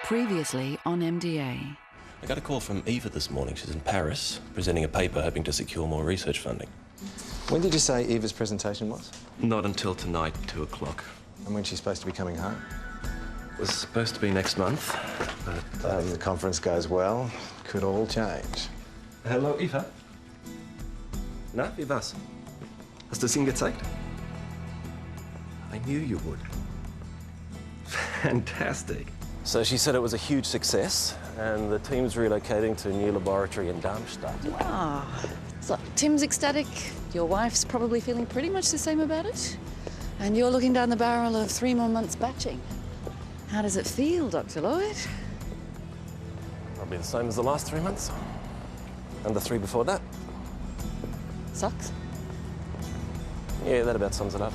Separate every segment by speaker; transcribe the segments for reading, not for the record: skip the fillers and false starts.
Speaker 1: Previously on MDA.
Speaker 2: I got a call from Eva this morning. She's in Paris, presenting a paper hoping to secure more research funding.
Speaker 3: When did you say Eva's presentation was?
Speaker 2: Not until tonight, 2 o'clock.
Speaker 3: And when's she supposed to be coming home?
Speaker 2: It was supposed to be next month, but...
Speaker 3: If the conference goes well, could all change.
Speaker 2: Hello, Eva. Na, wie war's? Hast du es ihnen gezeigt? I knew you would. Fantastic. So she said it was a huge success, and the team's relocating to a new laboratory in Darmstadt.
Speaker 1: Ah, so Tim's ecstatic. Your wife's probably feeling pretty much the same about it. And you're looking down the barrel of 3 more months batching. How does it feel, Dr. Lloyd?
Speaker 2: I'll be the same as the last 3 months. And the 3 before that.
Speaker 1: Sucks?
Speaker 2: Yeah, that about sums it up.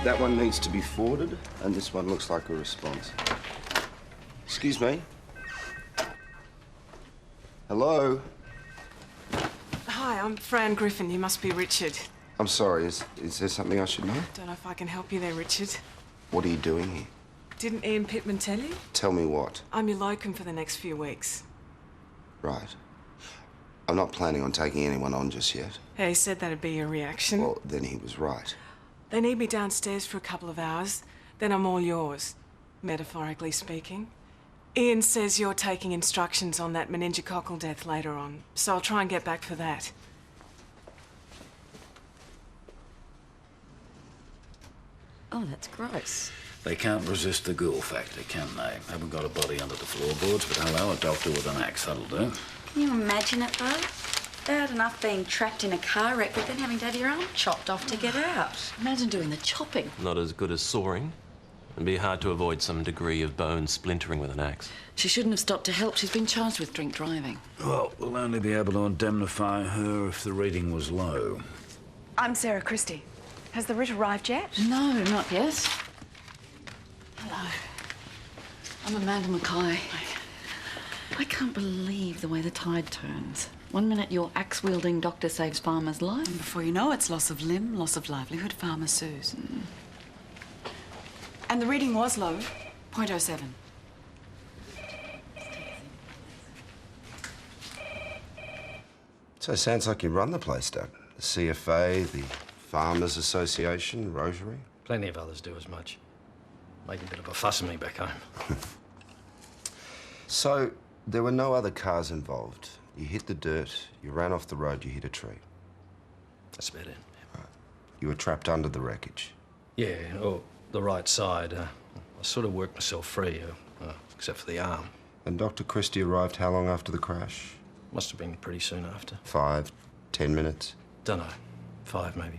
Speaker 4: That one needs to be forwarded, and this one looks like a response. Excuse me? Hello?
Speaker 5: Hi, I'm Fran Griffin. You must be Richard.
Speaker 4: I'm sorry, is there something I should know?
Speaker 5: Don't know if I can help you there, Richard.
Speaker 4: What are you doing here?
Speaker 5: Didn't Ian Pittman tell you?
Speaker 4: Tell me what.
Speaker 5: I'm your locum for the next few weeks.
Speaker 4: Right. I'm not planning on taking anyone on just yet.
Speaker 5: Hey, he said that'd be your reaction.
Speaker 4: Well, then he was right.
Speaker 5: They need me downstairs for a couple of hours, then I'm all yours, metaphorically speaking. Ian says you're taking instructions on that meningococcal death later on, so I'll try and get back for that.
Speaker 1: Oh, that's gross.
Speaker 6: They can't resist the ghoul factor, can they? Haven't got a body under the floorboards, but hello, a doctor with an axe, that'll do.
Speaker 7: Can you imagine it, though? Bad enough being trapped in a car wreck, but then having to have your arm chopped off to get out.
Speaker 1: Imagine doing the chopping.
Speaker 2: Not as good as sawing. It'd be hard to avoid some degree of bone splintering with an axe.
Speaker 1: She shouldn't have stopped to help. She's been charged with drink driving.
Speaker 6: Well, we'll only be able to indemnify her if the reading was low.
Speaker 8: I'm Sarah Christie. Has the writ arrived yet?
Speaker 1: No, not yet. Hello. I'm Amanda Mackay. I can't believe the way the tide turns. 1 minute your axe-wielding doctor saves farmer's life.
Speaker 8: And before you know it's loss of limb, loss of livelihood, farmer sues. And the reading was low, 0.07.
Speaker 4: So it sounds like you run the place, Doug. The CFA, the Farmers Association, Rotary.
Speaker 9: Plenty of others do as much. Making a bit of a fuss of me back home.
Speaker 4: So, there were no other cars involved. You hit the dirt, you ran off the road, you hit a tree.
Speaker 9: That's about it.
Speaker 4: Right. You were trapped under the wreckage.
Speaker 9: Yeah, or the right side. I sort of worked myself free, except for the arm.
Speaker 4: And Dr. Christie arrived how long after the crash?
Speaker 9: Must have been pretty soon after.
Speaker 4: 5, 10 minutes?
Speaker 9: Dunno. 5, maybe.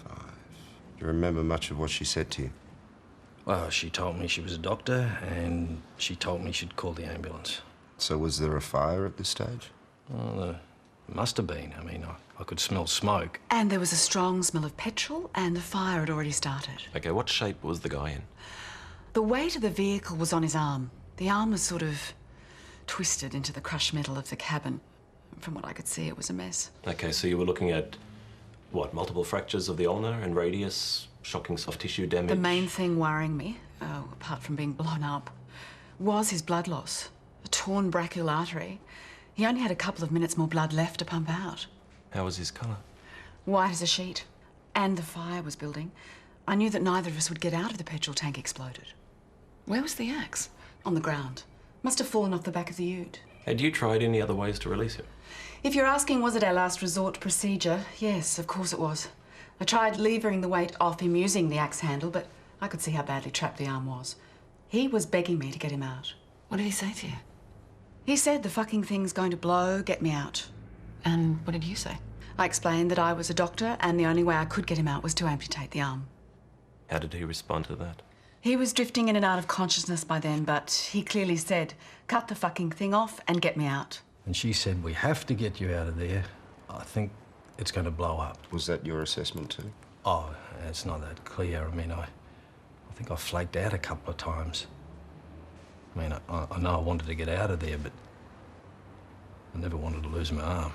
Speaker 4: 5. Do you remember much of what she said to you?
Speaker 9: Well, she told me she was a doctor, and she told me she'd call the ambulance.
Speaker 4: So was there a fire at this stage?
Speaker 9: Well, there must have been. I mean, I could smell smoke.
Speaker 8: And there was a strong smell of petrol, and the fire had already started.
Speaker 2: Okay, what shape was the guy in?
Speaker 8: The weight of the vehicle was on his arm. The arm was sort of twisted into the crushed metal of the cabin. From what I could see, it was a mess.
Speaker 2: Okay, so you were looking at, what, multiple fractures of the ulnar and radius, shocking soft tissue damage?
Speaker 8: The main thing worrying me, apart from being blown up, was his blood loss. A torn brachial artery. He only had a couple of minutes more blood left to pump out.
Speaker 2: How was his colour?
Speaker 8: White as a sheet. And the fire was building. I knew that neither of us would get out if the petrol tank exploded. Where was the axe? On the ground. Must have fallen off the back of the ute.
Speaker 2: Had you tried any other ways to release him?
Speaker 8: If you're asking was it our last resort procedure, yes, of course it was. I tried levering the weight off him using the axe handle, but I could see how badly trapped the arm was. He was begging me to get him out.
Speaker 1: What did he say to you?
Speaker 8: He said the fucking thing's going to blow, get me out.
Speaker 1: And what did you say?
Speaker 8: I explained that I was a doctor and the only way I could get him out was to amputate the arm.
Speaker 2: How did he respond to that?
Speaker 8: He was drifting in and out of consciousness by then, but he clearly said, cut the fucking thing off and get me out.
Speaker 9: And she said, we have to get you out of there. I think it's going to blow up.
Speaker 4: Was that your assessment too?
Speaker 9: Oh, it's not that clear. I mean, I think I flaked out a couple of times. I mean, I know I wanted to get out of there, but I never wanted to lose my arm.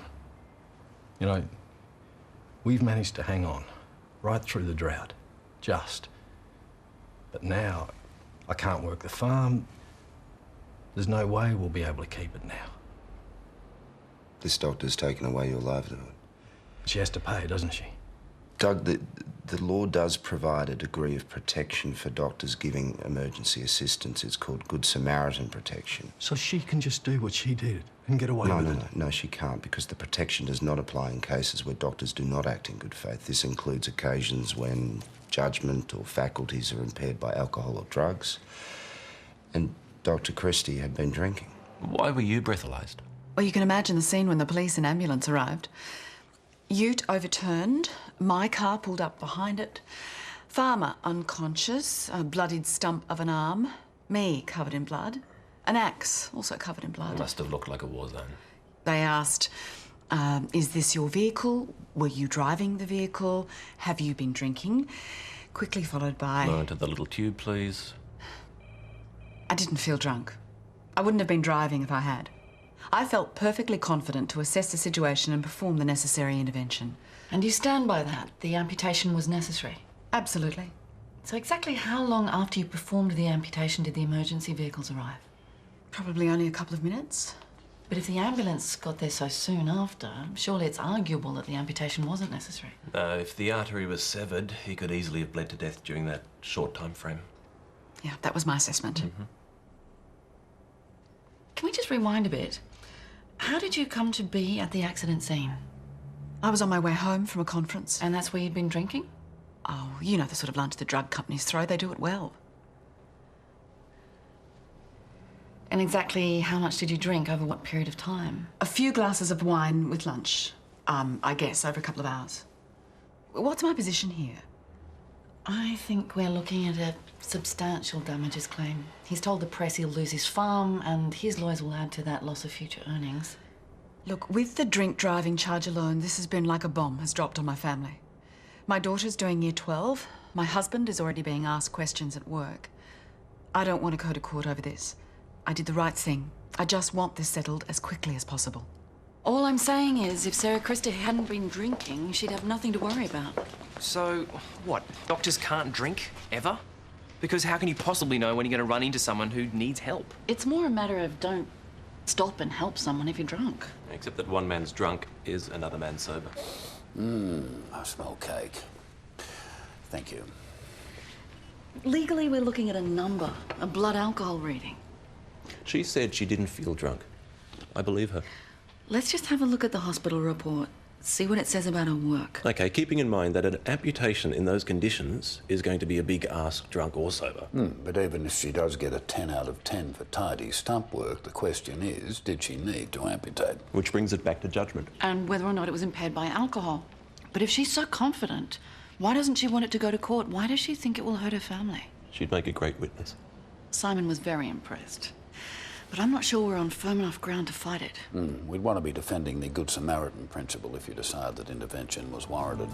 Speaker 9: You know, we've managed to hang on right through the drought, just. But now, I can't work the farm. There's no way we'll be able to keep it now.
Speaker 4: This doctor's taken away your livelihood.
Speaker 9: She has to pay, doesn't she?
Speaker 4: Doug, the law does provide a degree of protection for doctors giving emergency assistance. It's called Good Samaritan protection.
Speaker 9: So she can just do what she did and get away with it?
Speaker 4: No, she can't, because the protection does not apply in cases where doctors do not act in good faith. This includes occasions when judgment or faculties are impaired by alcohol or drugs. And Dr. Christie had been drinking.
Speaker 2: Why were you breathalyzed?
Speaker 8: Well, you can imagine the scene when the police and ambulance arrived. Ute overturned, my car pulled up behind it, farmer unconscious, a bloodied stump of an arm, me covered in blood, an axe also covered in blood.
Speaker 2: It must have looked like a war zone.
Speaker 8: They asked, is this your vehicle? Were you driving the vehicle? Have you been drinking? Quickly followed by...
Speaker 2: Blow into the little tube, please.
Speaker 8: I didn't feel drunk. I wouldn't have been driving if I had. I felt perfectly confident to assess the situation and perform the necessary intervention.
Speaker 1: And you stand by that? The amputation was necessary?
Speaker 8: Absolutely.
Speaker 1: So exactly how long after you performed the amputation did the emergency vehicles arrive?
Speaker 8: Probably only a couple of minutes.
Speaker 1: But if the ambulance got there so soon after, surely it's arguable that the amputation wasn't necessary.
Speaker 2: If the artery was severed, he could easily have bled to death during that short time frame.
Speaker 8: Yeah, that was my assessment.
Speaker 1: Can we just rewind a bit? How did you come to be at the accident scene?
Speaker 8: I was on my way home from a conference.
Speaker 1: And that's where you'd been drinking?
Speaker 8: Oh, you know the sort of lunch the drug companies throw. They do it well.
Speaker 1: And exactly how much did you drink over what period of time?
Speaker 8: A few glasses of wine with lunch. I guess over a couple of hours. What's my position here?
Speaker 1: I think we're looking at a substantial damages claim. He's told the press he'll lose his farm, and his lawyers will add to that loss of future earnings.
Speaker 8: Look, with the drink driving charge alone, this has been like a bomb has dropped on my family. My daughter's doing year 12. My husband is already being asked questions at work. I don't want to go to court over this. I did the right thing. I just want this settled as quickly as possible.
Speaker 1: All I'm saying is, if Sarah Christie hadn't been drinking, she'd have nothing to worry about.
Speaker 10: So, what? Doctors can't drink, ever? Because how can you possibly know when you're going to run into someone who needs help?
Speaker 1: It's more a matter of don't stop and help someone if you're drunk.
Speaker 2: Except that one man's drunk is another man's sober.
Speaker 6: I smell cake. Thank you.
Speaker 1: Legally, we're looking at a number, a blood alcohol reading.
Speaker 2: She said she didn't feel drunk. I believe her.
Speaker 1: Let's just have a look at the hospital report, see what it says about her work.
Speaker 2: Okay, keeping in mind that an amputation in those conditions is going to be a big ask, drunk or sober.
Speaker 6: But even if she does get a 10 out of 10 for tidy stump work, the question is, did she need to amputate?
Speaker 2: Which brings it back to judgment.
Speaker 1: And whether or not it was impaired by alcohol. But if she's so confident, why doesn't she want it to go to court? Why does she think it will hurt her family?
Speaker 2: She'd make a great witness.
Speaker 1: Simon was very impressed. But I'm not sure we're on firm enough ground to fight it.
Speaker 6: We'd want to be defending the Good Samaritan principle if you decide that intervention was warranted.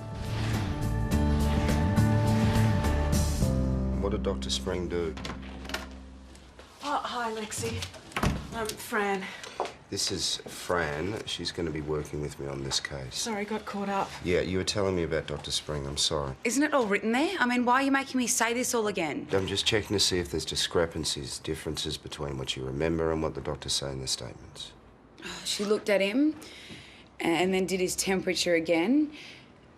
Speaker 4: What did Dr. Spring do?
Speaker 5: Oh, hi, Lexi. Fran.
Speaker 4: This is Fran. She's going to be working with me on this case.
Speaker 5: Sorry, got caught up.
Speaker 4: Yeah, you were telling me about Dr. Spring. I'm sorry.
Speaker 7: Isn't it all written there? I mean, why are you making me say this all again?
Speaker 4: I'm just checking to see if there's discrepancies, differences between what you remember and what the doctors say in their statements.
Speaker 7: She looked at him and then did his temperature again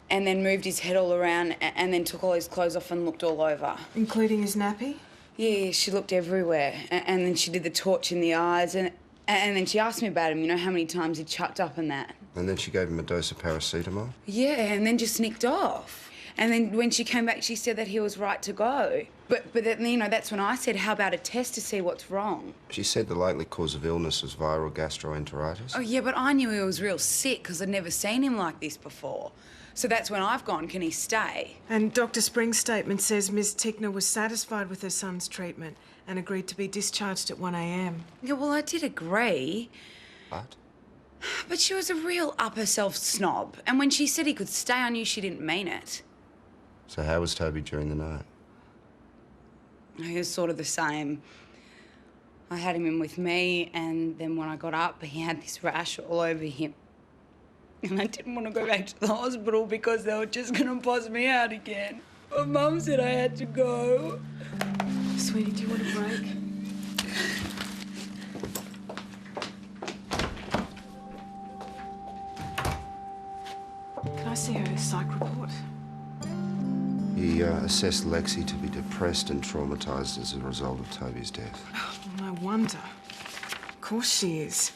Speaker 7: and then moved his head all around and then took all his clothes off and looked all over.
Speaker 5: Including his nappy?
Speaker 7: Yeah, she looked everywhere. And then she did the torch in the eyes and then she asked me about him, you know, how many times he'd chucked up and that.
Speaker 4: And then she gave him a dose of paracetamol?
Speaker 7: Yeah, and then just snicked off. And then when she came back, she said that he was right to go. But then, you know, that's when I said, how about a test to see what's wrong?
Speaker 4: She said the likely cause of illness was viral gastroenteritis.
Speaker 7: Oh, yeah, but I knew he was real sick because I'd never seen him like this before. So that's when I've gone, can he stay?
Speaker 5: And Dr. Spring's statement says Ms. Tickner was satisfied with her son's treatment and agreed to be discharged at 1 a.m.
Speaker 7: Yeah, well, I did agree.
Speaker 4: But?
Speaker 7: But she was a real upper self snob. And when she said he could stay, I knew she didn't mean it.
Speaker 4: So how was Toby during the night?
Speaker 7: He was sort of the same. I had him in with me, and then when I got up, he had this rash all over him. And I didn't want to go back to the hospital because they were just going to buzz me out again. But Mum said I had to go.
Speaker 5: Sweetie, do you want a break? Can I see her psych report?
Speaker 4: He assessed Lexi to be depressed and traumatised as a result of Toby's death.
Speaker 5: Oh, no wonder. Of course she is.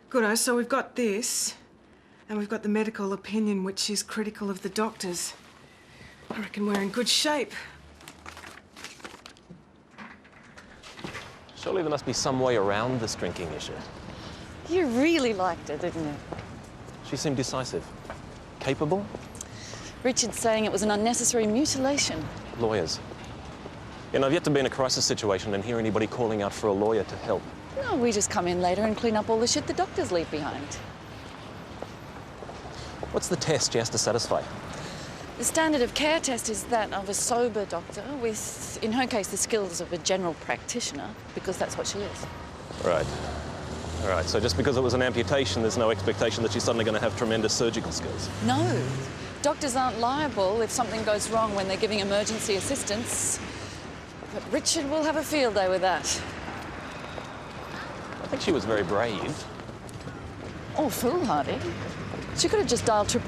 Speaker 5: Good, so we've got this, and we've got the medical opinion, which is critical of the doctors. I reckon we're in good shape.
Speaker 10: Surely there must be some way around this drinking issue.
Speaker 1: You really liked her, didn't you?
Speaker 10: She seemed decisive. Capable?
Speaker 1: Richard's saying it was an unnecessary mutilation.
Speaker 10: Lawyers. You know, I've yet to be in a crisis situation and hear anybody calling out for a lawyer to help.
Speaker 1: No, we just come in later and clean up all the shit the doctors leave behind.
Speaker 10: What's the test she has to satisfy?
Speaker 1: The standard of care test is that of a sober doctor with, in her case, the skills of a general practitioner, because that's what she is.
Speaker 10: Right. All right, so just because it was an amputation, there's no expectation that she's suddenly going to have tremendous surgical skills?
Speaker 1: No. Doctors aren't liable if something goes wrong when they're giving emergency assistance. But Richard will have a field day with that.
Speaker 10: I think she was very brave.
Speaker 1: Or foolhardy. She could have just dialed 000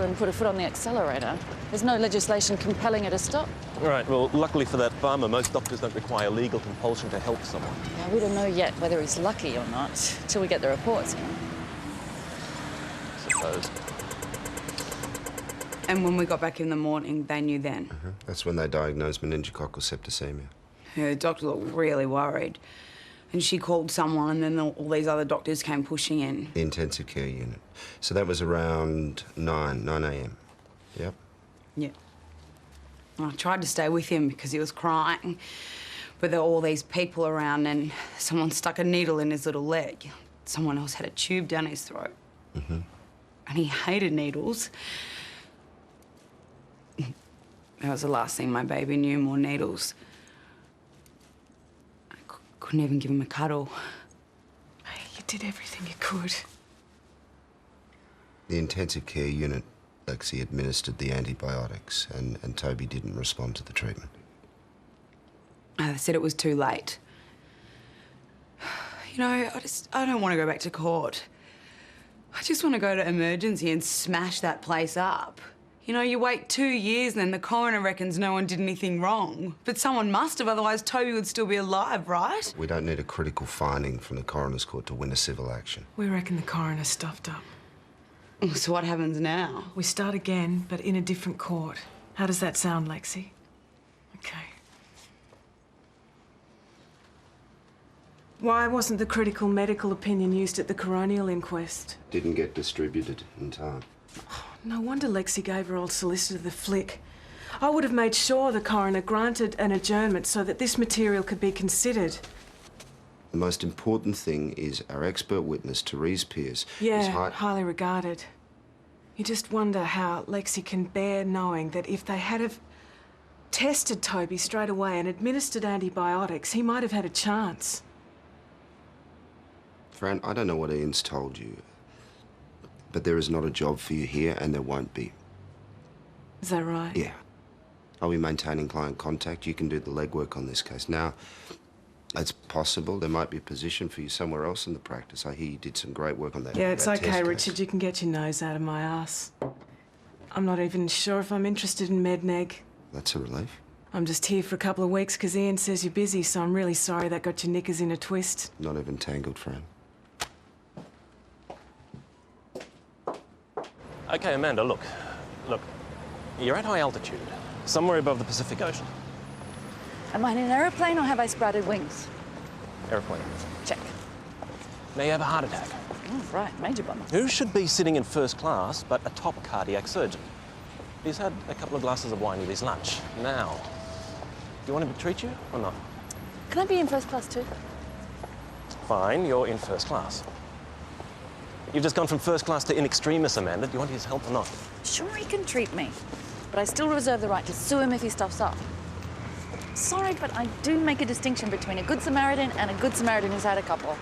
Speaker 1: and put her foot on the accelerator. There's no legislation compelling her to stop.
Speaker 10: Right, well, luckily for that farmer, most doctors don't require legal compulsion to help someone.
Speaker 1: Now, we don't know yet whether he's lucky or not till we get the reports, you know.
Speaker 10: I suppose.
Speaker 7: And when we got back in the morning, they knew then.
Speaker 4: That's when they diagnosed meningococcal septicemia.
Speaker 7: Yeah, the doctor looked really worried. And she called someone, and then all these other doctors came pushing in.
Speaker 4: The intensive care unit. So that was around 9 a.m. Yep.
Speaker 7: Yeah. I tried to stay with him because he was crying. But there were all these people around, and someone stuck a needle in his little leg. Someone else had a tube down his throat. And he hated needles. That was the last thing my baby knew, more needles. I couldn't even give him a cuddle.
Speaker 5: Hey, you did everything you could.
Speaker 4: The intensive care unit, Lexi administered the antibiotics, and Toby didn't respond to the treatment.
Speaker 7: They said it was too late. You know, I don't want to go back to court. I just want to go to emergency and smash that place up. You know, you wait 2 years and then the coroner reckons no one did anything wrong. But someone must have, otherwise Toby would still be alive, right?
Speaker 4: We don't need a critical finding from the coroner's court to win a civil action.
Speaker 5: We reckon the coroner stuffed up.
Speaker 7: So what happens now?
Speaker 5: We start again, but in a different court. How does that sound, Lexi? Okay. Why wasn't the critical medical opinion used at the coronial inquest?
Speaker 4: Didn't get distributed in time.
Speaker 5: No wonder Lexi gave her old solicitor the flick. I would have made sure the coroner granted an adjournment so that this material could be considered.
Speaker 4: The most important thing is our expert witness, Therese Pierce,
Speaker 5: Yeah,
Speaker 4: is
Speaker 5: highly regarded. You just wonder how Lexi can bear knowing that if they had have tested Toby straight away and administered antibiotics, he might have had a chance.
Speaker 4: Fran, I don't know what Ian's told you, but there is not a job for you here, and there won't be.
Speaker 5: Is that right?
Speaker 4: Yeah. I'll be maintaining client contact. You can do the legwork on this case. Now, it's possible there might be a position for you somewhere else in the practice. I hear you did some great work on that.
Speaker 5: Yeah, it's
Speaker 4: that
Speaker 5: okay,
Speaker 4: test
Speaker 5: Richard.
Speaker 4: case.
Speaker 5: You can get your nose out of my ass. I'm not even sure if I'm interested in med-neg.
Speaker 4: That's a relief.
Speaker 5: I'm just here for a couple of weeks because Ian says you're busy, so I'm really sorry that got your knickers in a twist.
Speaker 4: Not even tangled, Fran.
Speaker 10: Okay, Amanda, look. You're at high altitude.
Speaker 2: Somewhere above the Pacific Ocean.
Speaker 1: Am I in an aeroplane or have I sprouted wings?
Speaker 2: Airplane.
Speaker 1: Check.
Speaker 2: May have a heart attack.
Speaker 1: Oh, right, major bummer.
Speaker 2: Who should be sitting in first class but a top cardiac surgeon? He's had a couple of glasses of wine with his lunch. Now, do you want him to treat you or not?
Speaker 1: Can I be in first class too?
Speaker 2: Fine, you're in first class. You've just gone from first class to in extremis, Amanda. Do you want his help or not?
Speaker 1: Sure, he can treat me, but I still reserve the right to sue him if he stuffs up. Sorry, but I do make a distinction between a good Samaritan and a good Samaritan who's had a couple.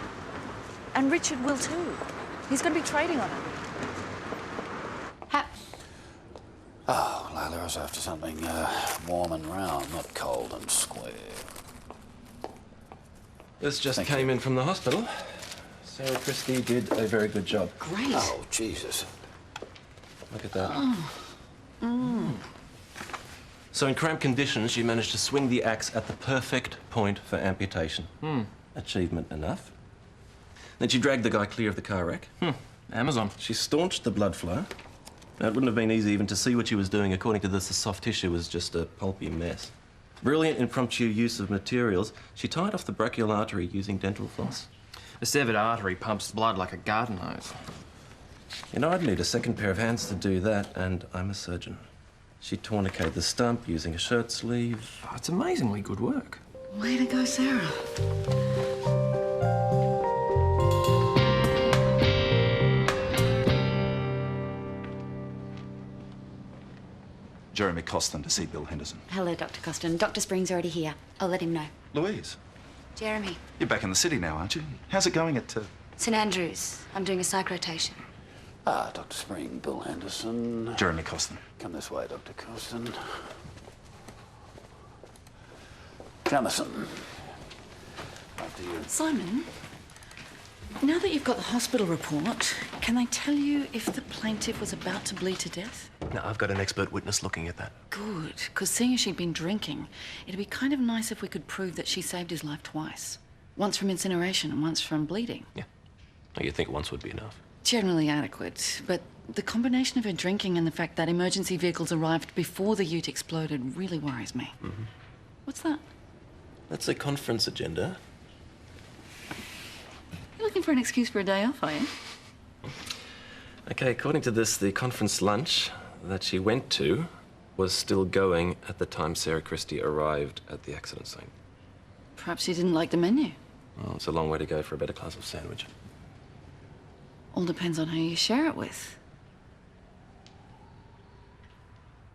Speaker 1: And Richard will too. He's going to be trading on it.
Speaker 6: Oh, Layla, I was after something warm and round, not cold and square.
Speaker 2: This just came in from the hospital. Sarah Christie did a very good job.
Speaker 1: Great.
Speaker 6: Oh, Jesus.
Speaker 2: Look at that. So in cramped conditions, you managed to swing the axe at the perfect point for amputation. Achievement enough. Then she dragged the guy clear of the car wreck.
Speaker 10: Amazon.
Speaker 2: She staunched the blood flow. Now, it wouldn't have been easy even to see what she was doing. According to this, the soft tissue was just a pulpy mess. Brilliant impromptu use of materials. She tied off the brachial artery using dental floss.
Speaker 10: A severed artery pumps blood like a garden hose.
Speaker 2: You know, I'd need a second pair of hands to do that, and I'm a surgeon. She tourniqueted the stump using a shirt sleeve.
Speaker 10: Oh, it's amazingly good work.
Speaker 1: Way to go, Sarah.
Speaker 11: Jeremy Costin to see Bill Henderson.
Speaker 12: Hello, Dr. Costin. Dr. Spring's already here. I'll let him know.
Speaker 11: Louise,
Speaker 12: Jeremy.
Speaker 11: you're back in the city now, aren't you? How's it going at...
Speaker 12: St Andrews. I'm doing a psych rotation.
Speaker 6: Ah, Dr. Spring, Bill Henderson.
Speaker 11: Jeremy Costin.
Speaker 6: Come this way, Dr. Costin. Jamison. After you.
Speaker 1: Simon, now that you've got the hospital report, can they tell you if the plaintiff was about to bleed to death?
Speaker 10: No, I've got an expert witness looking at that.
Speaker 1: Good, because seeing as she'd been drinking, it'd be kind of nice if we could prove that she saved his life twice. Once from incineration and once from bleeding.
Speaker 2: Yeah. Oh, you think once would be enough?
Speaker 1: Generally adequate, but the combination of her drinking and the fact that emergency vehicles arrived before the ute exploded really worries me. What's that?
Speaker 2: That's a conference agenda.
Speaker 1: You're looking for an excuse for a day off, are you?
Speaker 2: Okay, according to this, the conference lunch that she went to was still going at the time Sarah Christie arrived at the accident scene.
Speaker 1: Perhaps she didn't like the menu.
Speaker 2: Well, it's a long way to go for a better class of sandwich.
Speaker 1: All depends on who you share it with.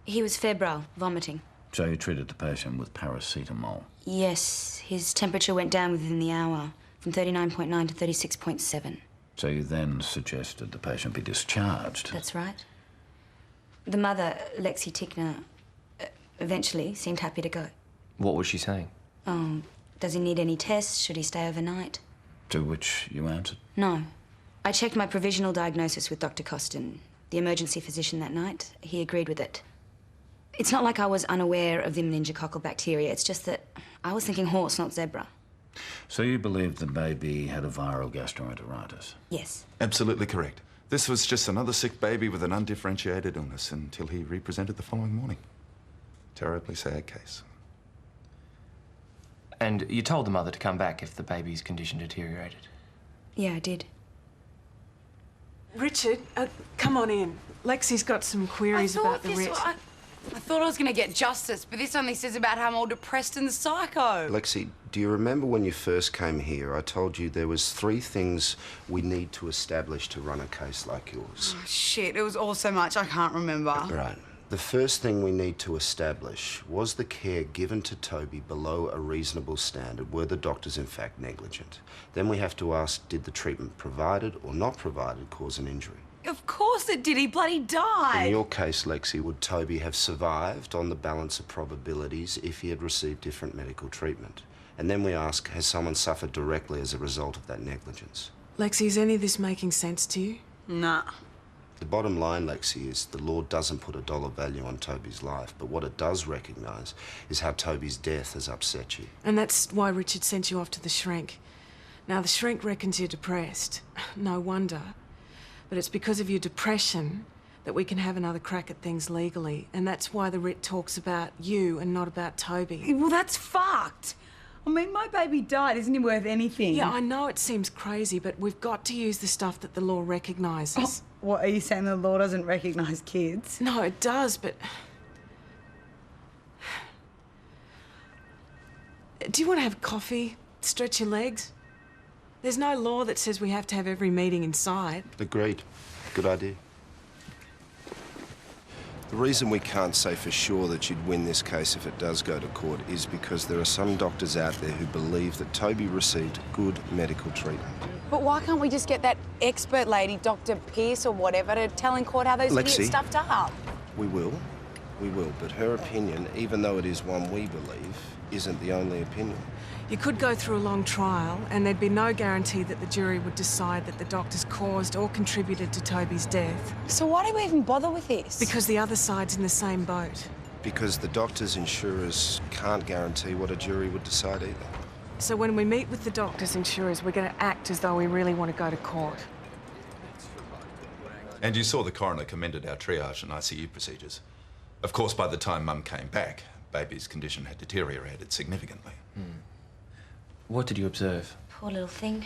Speaker 12: He was febrile, vomiting.
Speaker 6: So you treated the patient with paracetamol?
Speaker 12: Yes, his temperature went down within the hour, from 39.9 to 36.7.
Speaker 6: So you then suggested the patient be discharged?
Speaker 12: That's right. The mother, Lexi Tickner, eventually seemed happy to go.
Speaker 10: What was she saying?
Speaker 12: Oh, does he need any tests? Should he stay overnight?
Speaker 6: To which you answered?
Speaker 12: No. I checked my provisional diagnosis with Dr. Costin, the emergency physician that night. He agreed with it. It's not like I was unaware of the meningococcal bacteria. It's just that I was thinking horse, not zebra.
Speaker 6: So you believed the baby had a viral gastroenteritis?
Speaker 12: Yes.
Speaker 11: Absolutely correct. This was just another sick baby with an undifferentiated illness until he represented the following morning. Terribly sad case.
Speaker 10: And you told the mother to come back if the baby's condition deteriorated?
Speaker 12: Yeah, I did.
Speaker 5: Richard, come on in. Lexi's got some queries about the writ.
Speaker 7: I thought I was going to get justice, but this only says about how I'm all depressed and psycho.
Speaker 4: Lexi, do you remember when you first came here, I told you there was 3 things we need to establish to run a case like yours?
Speaker 7: Oh, shit, it was all so much I can't remember.
Speaker 4: Right. The first thing we need to establish was the care given to Toby below a reasonable standard. Were the doctors in fact negligent? Then we have to ask, did the treatment provided or not provided cause an injury?
Speaker 7: Of course it did. He bloody died.
Speaker 4: In your case, Lexi, would Toby have survived on the balance of probabilities if he had received different medical treatment? And then we ask, has someone suffered directly as a result of that negligence?
Speaker 5: Lexi, is any of this making sense to you?
Speaker 7: Nah.
Speaker 4: The bottom line, Lexi, is the law doesn't put a dollar value on Toby's life, but what it does recognise is how Toby's death has upset you.
Speaker 5: And that's why Richard sent you off to the shrink. Now, the shrink reckons you're depressed. No wonder. But it's because of your depression that we can have another crack at things legally, and that's why the writ talks about you and not about Toby.
Speaker 7: Well, that's fucked. I mean, my baby died. Isn't he worth anything?
Speaker 5: Yeah, I know it seems crazy, but we've got to use the stuff that the law recognises.
Speaker 7: Oh, what, are you saying the law doesn't recognise kids?
Speaker 5: No, it does, but... Do you want to have coffee? Stretch your legs? There's no law that says we have to have every meeting inside.
Speaker 4: Agreed. Good idea. The reason we can't say for sure that you'd win this case if it does go to court is because there are some doctors out there who believe that Toby received good medical treatment.
Speaker 7: But why can't we just get that expert lady, Dr. Pierce or whatever, to tell in court how those idiots
Speaker 4: Lexi,
Speaker 7: stuffed up?
Speaker 4: We will, but her opinion, even though it is one we believe, isn't the only opinion.
Speaker 5: You could go through a long trial, and there'd be no guarantee that the jury would decide that the doctors caused or contributed to Toby's death.
Speaker 7: So why do we even bother with this?
Speaker 5: Because the other side's in the same boat.
Speaker 4: Because the doctors' insurers can't guarantee what a jury would decide either.
Speaker 5: So when we meet with the doctors' insurers, we're going to act as though we really want to go to court.
Speaker 11: And you saw the coroner commended our triage and ICU procedures. Of course, by the time Mum came back, baby's condition had deteriorated significantly.
Speaker 10: What did you observe?
Speaker 12: Poor little thing.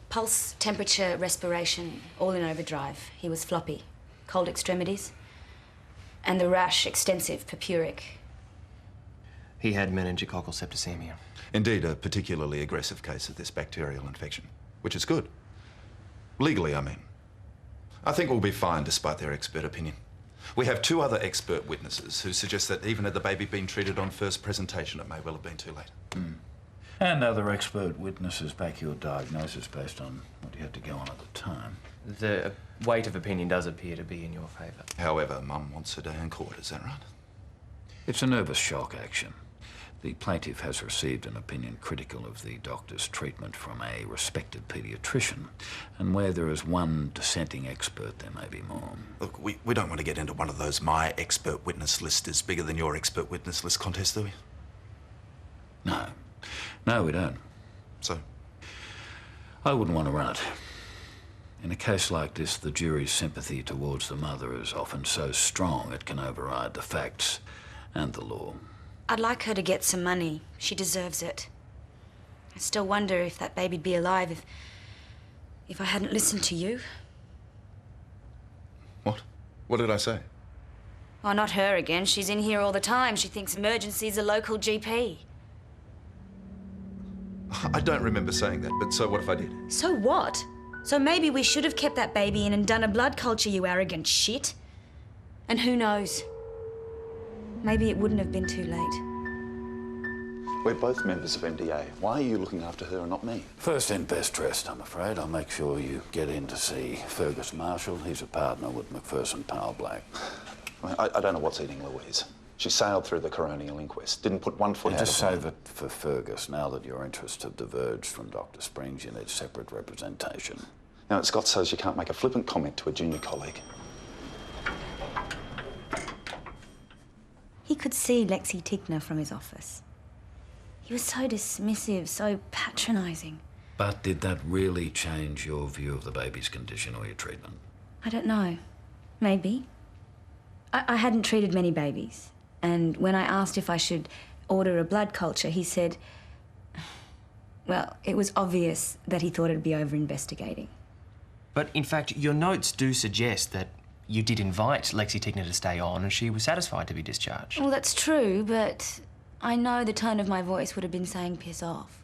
Speaker 12: Pulse, temperature, respiration, all in overdrive. He was floppy. Cold extremities. And the rash, extensive, purpuric.
Speaker 10: He had meningococcal septicemia.
Speaker 11: Indeed, a particularly aggressive case of this bacterial infection, which is good. Legally, I mean. I think we'll be fine despite their expert opinion. We have 2 other expert witnesses who suggest that even had the baby been treated on first presentation, it may well have been too late.
Speaker 6: And other expert witnesses back your diagnosis based on what you had to go on at the time.
Speaker 10: The weight of opinion does appear to be in your favour.
Speaker 11: However, Mum wants a day in court, is that right?
Speaker 6: It's a nervous shock action. The plaintiff has received an opinion critical of the doctor's treatment from a respected paediatrician, and where there is one dissenting expert, there may be more.
Speaker 11: Look, we don't want to get into one of those my expert witness list is bigger than your expert witness list contests, do we?
Speaker 6: No. No, we don't.
Speaker 11: So?
Speaker 6: I wouldn't want to run it. In a case like this, the jury's sympathy towards the mother is often so strong it can override the facts and the law.
Speaker 12: I'd like her to get some money. She deserves it. I still wonder if that baby'd be alive if I hadn't listened to you.
Speaker 11: What? What did I say?
Speaker 12: Oh, not her again. She's in here all the time. She thinks emergency's a local GP.
Speaker 11: I don't remember saying that, but so what if I did?
Speaker 12: So what? So maybe we should have kept that baby in and done a blood culture, you arrogant shit. And who knows? Maybe it wouldn't have been too late.
Speaker 13: We're both members of MDA. Why are you looking after her and not me?
Speaker 6: First in, best dressed, I'm afraid. I'll make sure you get in to see Fergus Marshall. He's a partner with McPherson Powell Black.
Speaker 13: I don't know what's eating Louise. She sailed through the coronial inquest, didn't put one foot out of
Speaker 6: Just save it for Fergus. Now that your interests have diverged from Dr. Springs, you need separate representation.
Speaker 13: Now, Scott says you can't make a flippant comment to a junior colleague.
Speaker 12: He could see Lexi Tickner from his office. He was so dismissive, so patronising.
Speaker 6: But did that really change your view of the baby's condition or your treatment?
Speaker 12: I don't know. Maybe. I hadn't treated many babies. And when I asked if I should order a blood culture, he said, well, it was obvious that he thought it'd be over-investigating.
Speaker 10: But in fact, your notes do suggest that you did invite Lexi Tickner to stay on and she was satisfied to be discharged.
Speaker 12: Well, that's true, but I know the tone of my voice would have been saying piss off.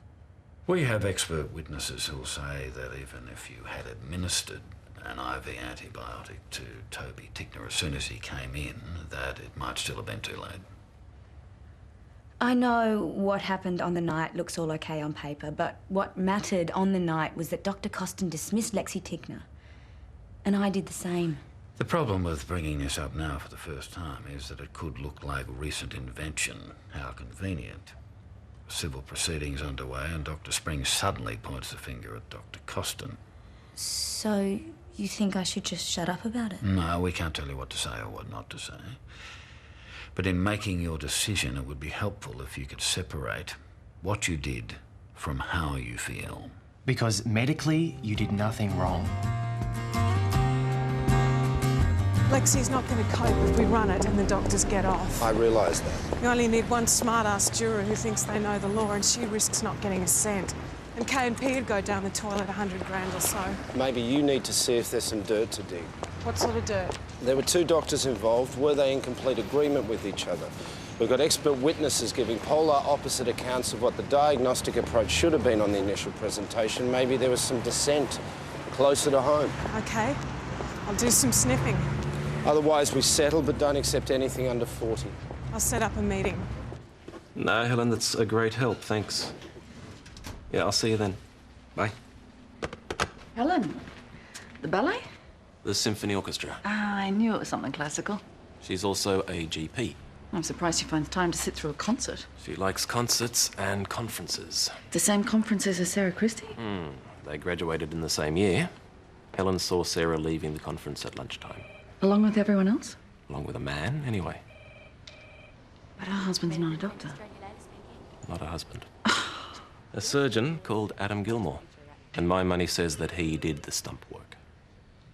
Speaker 6: We have expert witnesses who'll say that even if you had administered an IV antibiotic to Toby Tickner as soon as he came in, that it might still have been too late.
Speaker 12: I know what happened on the night looks all okay on paper, but what mattered on the night was that Dr. Costin dismissed Lexi Tickner. And I did the same.
Speaker 6: The problem with bringing this up now for the first time is that it could look like recent invention. How convenient. Civil proceedings underway and Dr. Springs suddenly points the finger at Dr. Costin.
Speaker 12: So you think I should just shut up about it?
Speaker 6: No, we can't tell you what to say or what not to say. But in making your decision, it would be helpful if you could separate what you did from how you feel.
Speaker 10: Because medically, you did nothing wrong.
Speaker 5: Lexi's not going to cope if we run it and the doctors get off.
Speaker 4: I realise that.
Speaker 5: You only need one smart-ass juror who thinks they know the law, and she risks not getting a cent. And K&P would go down the toilet 100 grand or so.
Speaker 14: Maybe you need to see if there's some dirt to dig.
Speaker 5: What sort of dirt?
Speaker 14: There were two doctors involved. Were they in complete agreement with each other? We've got expert witnesses giving polar opposite accounts of what the diagnostic approach should have been on the initial presentation. Maybe there was some dissent closer to home.
Speaker 5: OK. I'll do some sniffing.
Speaker 14: Otherwise, we settle but don't accept anything under 40.
Speaker 5: I'll set up a meeting.
Speaker 2: No, Helen, that's a great help, thanks. Yeah, I'll see you then. Bye.
Speaker 1: Helen, the ballet?
Speaker 2: The Symphony Orchestra.
Speaker 1: Ah, I knew it was something classical.
Speaker 2: She's also a GP.
Speaker 1: I'm surprised she finds time to sit through a concert.
Speaker 2: She likes concerts and conferences.
Speaker 1: The same conferences as Sarah Christie?
Speaker 2: They graduated in the same year. Helen saw Sarah leaving the conference at lunchtime.
Speaker 1: Along with everyone else?
Speaker 2: Along with a man, anyway.
Speaker 1: But her husband's not a doctor.
Speaker 2: Not a husband. A surgeon called Adam Gilmore. And my money says that he did the stump work.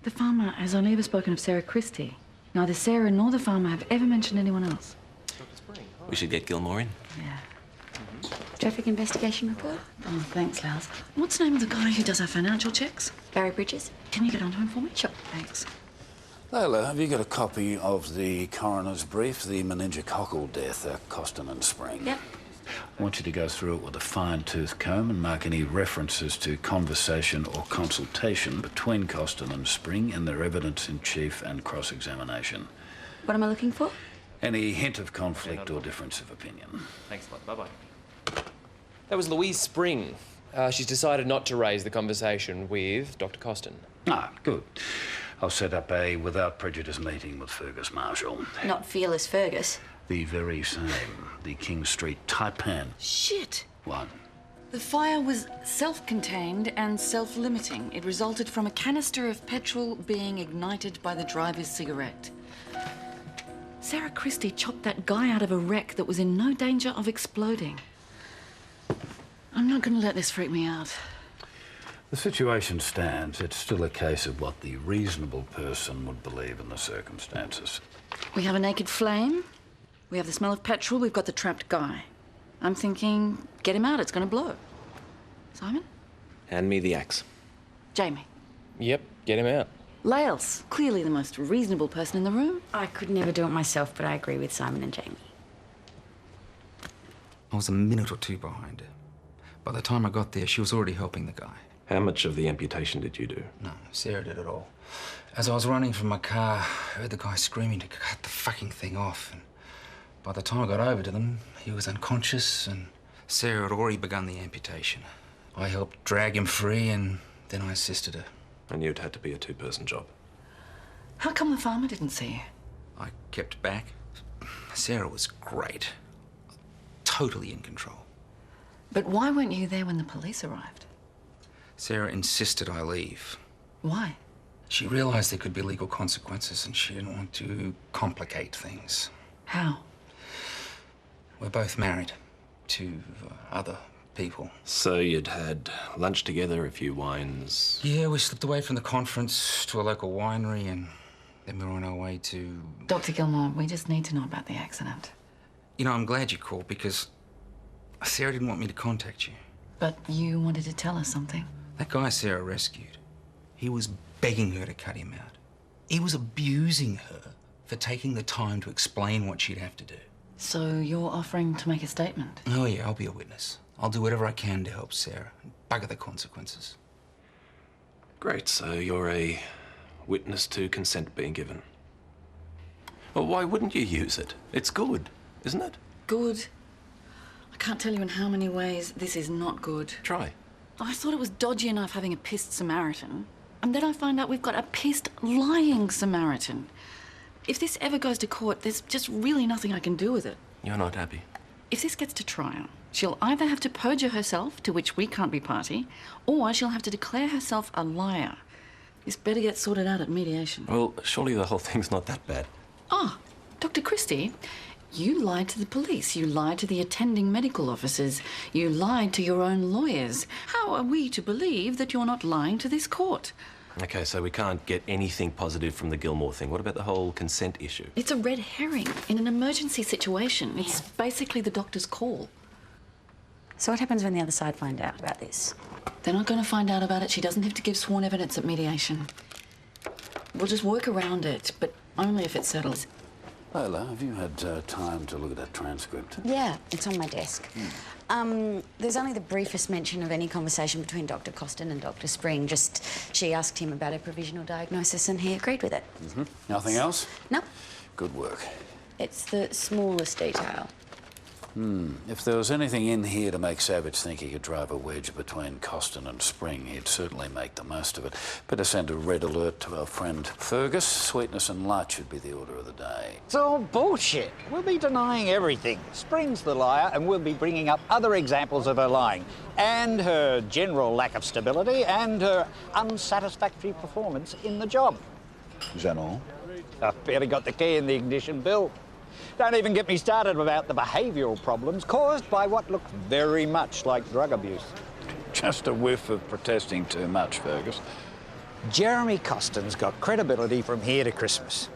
Speaker 1: The farmer has only ever spoken of Sarah Christie. Neither Sarah nor the farmer have ever mentioned anyone else.
Speaker 2: We should get Gilmore in.
Speaker 1: Yeah.
Speaker 12: Traffic investigation report?
Speaker 1: Oh, thanks, Lals. What's the name of the guy who does our financial checks?
Speaker 12: Barry Bridges?
Speaker 1: Can you get onto him for me?
Speaker 12: Sure.
Speaker 1: Thanks.
Speaker 15: Layla, have you got a copy of the coroner's brief, the meningococcal death at Coston and Spring?
Speaker 12: Yep.
Speaker 6: I want you to go through it with a fine-tooth comb and mark any references to conversation or consultation between Coston and Spring and their evidence in chief and cross-examination.
Speaker 12: What am I looking for?
Speaker 6: Any hint of conflict or difference of opinion.
Speaker 10: Thanks a lot. Bye-bye. That was Louise Spring. She's decided not to raise the conversation with Dr. Coston.
Speaker 6: Ah, good. I'll set up a without prejudice meeting with Fergus Marshall.
Speaker 12: Not Fearless Fergus.
Speaker 6: The very same. The King Street Taipan.
Speaker 1: Shit!
Speaker 6: What?
Speaker 1: The fire was self-contained and self-limiting. It resulted from a canister of petrol being ignited by the driver's cigarette. Sarah Christie chopped that guy out of a wreck that was in no danger of exploding. I'm not going to let this freak me out.
Speaker 6: The situation stands. It's still a case of what the reasonable person would believe in the circumstances.
Speaker 1: We have a naked flame. We have the smell of petrol. We've got the trapped guy. I'm thinking, get him out. It's going to blow. Simon?
Speaker 2: Hand me the axe.
Speaker 1: Jamie?
Speaker 10: Yep, get him out.
Speaker 1: Lales, clearly the most reasonable person in the room.
Speaker 12: I could never do it myself, but I agree with Simon and Jamie.
Speaker 16: I was a minute or two behind her. By the time I got there, she was already helping the guy.
Speaker 2: How much of the amputation did you do?
Speaker 16: No, Sarah did it all. As I was running from my car, I heard the guy screaming to cut the fucking thing off. And by the time I got over to them, he was unconscious and Sarah had already begun the amputation. I helped drag him free and then I assisted her.
Speaker 2: I knew it had to be a two-person job.
Speaker 1: How come the farmer didn't see you?
Speaker 16: I kept back. Sarah was great. Totally in control.
Speaker 1: But why weren't you there when the police arrived?
Speaker 16: Sarah insisted I leave.
Speaker 1: Why?
Speaker 16: She realized there could be legal consequences and she didn't want to complicate things.
Speaker 1: How?
Speaker 16: We're both married to other people.
Speaker 2: So you'd had lunch together, a few wines?
Speaker 16: Yeah, we slipped away from the conference to a local winery and then we were on our way to...
Speaker 1: Dr. Gilmore, we just need to know about the accident.
Speaker 16: You know, I'm glad you called because Sarah didn't want me to contact you.
Speaker 1: But you wanted to tell us something.
Speaker 16: That guy Sarah rescued, he was begging her to cut him out. He was abusing her for taking the time to explain what she'd have to do.
Speaker 1: So you're offering to make a statement?
Speaker 16: Oh, yeah, I'll be a witness. I'll do whatever I can to help Sarah and bugger the consequences.
Speaker 2: Great, so you're a witness to consent being given. Well, why wouldn't you use it? It's good, isn't it?
Speaker 1: Good? I can't tell you in how many ways this is not good.
Speaker 2: Try.
Speaker 1: I thought it was dodgy enough having a pissed Samaritan. And then I find out we've got a pissed, lying Samaritan. If this ever goes to court, there's just really nothing I can do with it.
Speaker 2: You're not happy?
Speaker 1: If this gets to trial, she'll either have to perjure herself, to which we can't be party, or she'll have to declare herself a liar. This better get sorted out at mediation.
Speaker 2: Well, surely the whole thing's not that bad.
Speaker 1: Ah, Dr. Christie, you lied to the police. You lied to the attending medical officers. You lied to your own lawyers. How are we to believe that you're not lying to this court?
Speaker 2: Okay, so we can't get anything positive from the Gilmore thing. What about the whole consent issue?
Speaker 1: It's a red herring. In an emergency situation, it's basically the doctor's call.
Speaker 17: So what happens when the other side find out about this?
Speaker 1: They're not going to find out about it. She doesn't have to give sworn evidence at mediation. We'll just work around it, but only if it settles.
Speaker 15: Lola, have you had time to look at that transcript?
Speaker 17: Yeah, it's on my desk. There's only the briefest mention of any conversation between Dr. Costin and Dr. Spring. Just, she asked him about a provisional diagnosis and he agreed with it.
Speaker 15: Nothing else?
Speaker 17: No.
Speaker 15: Good work.
Speaker 17: It's the smallest detail.
Speaker 15: If there was anything in here to make Savage think he could drive a wedge between Costin and Spring, he'd certainly make the most of it. Better send a red alert to our friend Fergus. Sweetness and light should be the order of the day.
Speaker 18: It's all bullshit. We'll be denying everything. Spring's the liar, and we'll be bringing up other examples of her lying, and her general lack of stability, and her unsatisfactory performance in the job.
Speaker 15: Is that all?
Speaker 18: I've barely got the key in the ignition, Bill. Don't even get me started about the behavioural problems caused by what looks very much like drug abuse.
Speaker 15: Just a whiff of protesting too much, Fergus.
Speaker 18: Jeremy Costin's got credibility from here to Christmas.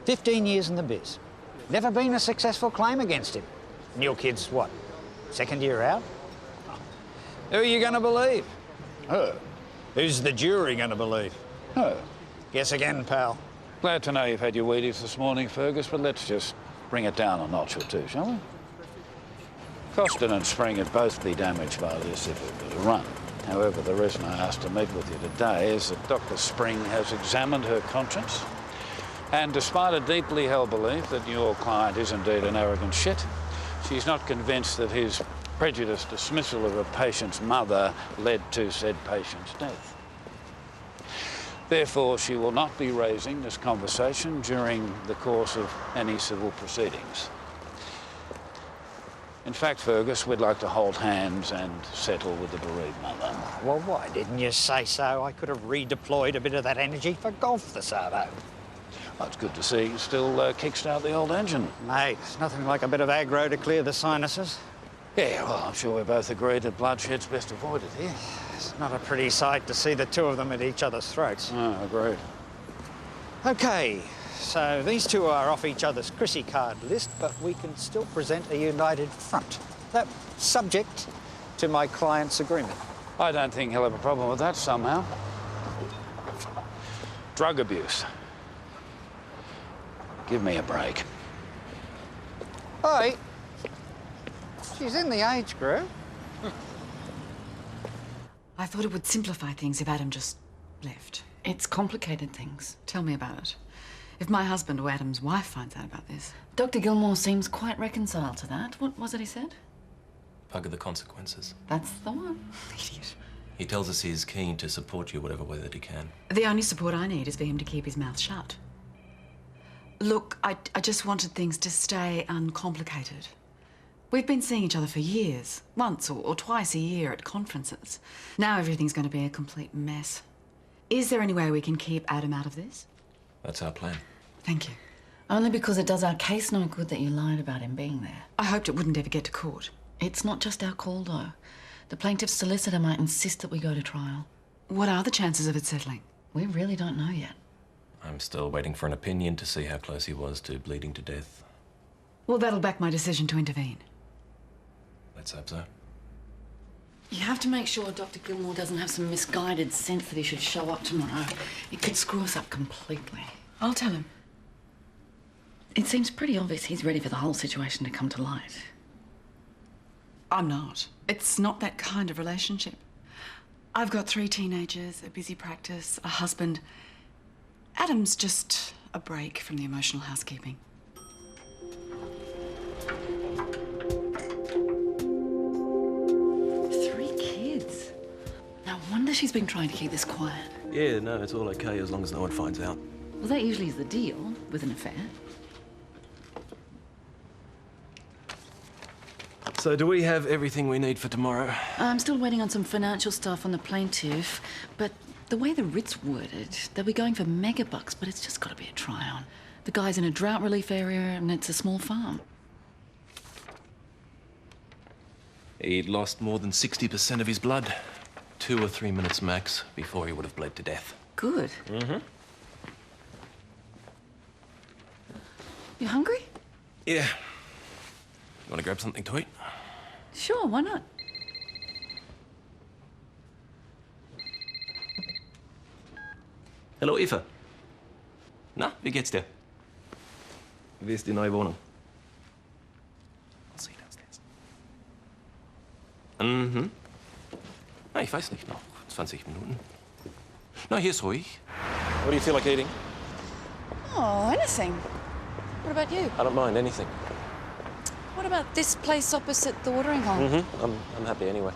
Speaker 18: 15 years in the biz. Never been a successful claim against him. And your kid's, what, second year out? Who are you going to believe?
Speaker 15: Her.
Speaker 18: Who's the jury going to believe?
Speaker 15: Her.
Speaker 18: Guess again, pal.
Speaker 15: Glad to know you've had your Wheaties this morning, Fergus, but let's just bring it down a notch or two, shall we? Costin and Spring would both be damaged by this if it was a run. However, the reason I asked to meet with you today is that Dr. Spring has examined her conscience, and despite a deeply held belief that your client is indeed an arrogant shit, she's not convinced that his prejudiced dismissal of a patient's mother led to said patient's death. Therefore, she will not be raising this conversation during the course of any civil proceedings. In fact, Fergus, we'd like to hold hands and settle with the bereaved mother.
Speaker 18: Well, why didn't you say so? I could have redeployed a bit of that energy for golf this arvo.
Speaker 15: Well, it's good to see you still kickstart the old engine.
Speaker 18: Mate, it's nothing like a bit of aggro to clear the sinuses.
Speaker 15: Yeah, well, I'm sure we both agree that bloodshed's best avoided here.
Speaker 18: It's not a pretty sight to see the two of them at each other's throats.
Speaker 15: Oh, agreed.
Speaker 18: OK, so these two are off each other's Chrissy card list, but we can still present a united front. That subject to my client's agreement.
Speaker 15: I don't think he'll have a problem with that somehow. Drug abuse. Give me a break.
Speaker 18: Oi! She's in the age group.
Speaker 8: I thought it would simplify things if Adam just left.
Speaker 1: It's complicated things.
Speaker 8: Tell me about it. If my husband or Adam's wife finds out about this.
Speaker 1: Dr. Gilmore seems quite reconciled to that. What was it he said?
Speaker 2: Bugger the consequences.
Speaker 1: That's the one.
Speaker 8: Idiot.
Speaker 2: He tells us he's keen to support you whatever way that he can.
Speaker 8: The only support I need is for him to keep his mouth shut. Look, I just wanted things to stay uncomplicated. We've been seeing each other for years, once or twice a year at conferences. Now everything's going to be a complete mess. Is there any way we can keep Adam out of this?
Speaker 2: That's our plan.
Speaker 8: Thank you.
Speaker 1: Only because it does our case no good that you lied about him being there.
Speaker 8: I hoped it wouldn't ever get to court.
Speaker 1: It's not just our call, though. The plaintiff's solicitor might insist that we go to trial.
Speaker 8: What are the chances of it settling?
Speaker 1: We really don't know yet.
Speaker 2: I'm still waiting for an opinion to see how close he was to bleeding to death.
Speaker 8: Well, that'll back my decision to intervene.
Speaker 2: Let's hope so.
Speaker 1: You have to make sure Dr. Gilmore doesn't have some misguided sense that he should show up tomorrow. It could screw us up completely.
Speaker 8: I'll tell him.
Speaker 1: It seems pretty obvious he's ready for the whole situation to come to light.
Speaker 8: I'm not. It's not that kind of relationship. I've got 3 teenagers, a busy practice, a husband. Adam's just a break from the emotional housekeeping.
Speaker 1: No wonder she's been trying to keep this quiet.
Speaker 2: Yeah, no, it's all okay as long as no one finds out.
Speaker 1: Well, that usually is the deal with an affair.
Speaker 2: So do we have everything we need for tomorrow?
Speaker 1: I'm still waiting on some financial stuff on the plaintiff, but the way the writ's worded, they'll be going for megabucks, but it's just got to be a try-on. The guy's in a drought relief area and it's a small farm.
Speaker 2: He'd lost more than 60% of his blood. 2 or 3 minutes max before he would have bled to death.
Speaker 1: good.
Speaker 2: Mm-hmm.
Speaker 1: You hungry?
Speaker 2: Yeah. You want to grab something to eat?
Speaker 1: Sure, why not?
Speaker 2: Hallo Eva. Na, wie geht's dir? Wie ist die neue Wohnung? I'll see you downstairs. Mhm. Na, ich weiß nicht, noch 20 Minuten. Na, hier ist ruhig. What do you feel like eating?
Speaker 1: Oh, anything. What about you?
Speaker 2: I don't mind anything.
Speaker 1: What about this place opposite the watering hole?
Speaker 2: Mm-hmm. I'm happy anyway.